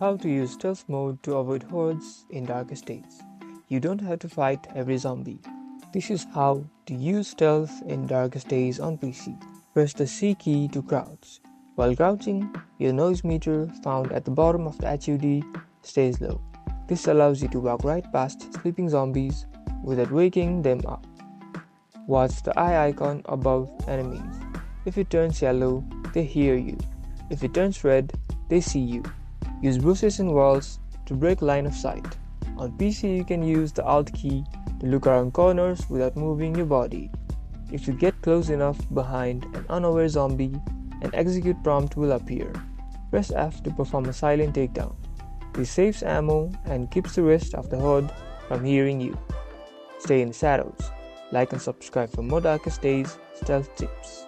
How to use stealth mode to avoid hordes in darkest days. You don't have to fight every zombie. This is how to use stealth in darkest days on PC. Press the C key to crouch. While crouching, your noise meter found at the bottom of the HUD stays low. This allows you to walk right past sleeping zombies without waking them up. Watch the eye icon above enemies. If it turns yellow, they hear you. If it turns red, they see you. Use bushes and walls to break line of sight. On PC, you can use the Alt key to look around corners without moving your body. If you get close enough behind an unaware zombie, an execute prompt will appear. Press F to perform a silent takedown. This saves ammo and keeps the rest of the horde from hearing you. Stay in the shadows. Like and subscribe for more darkest days stealth tips.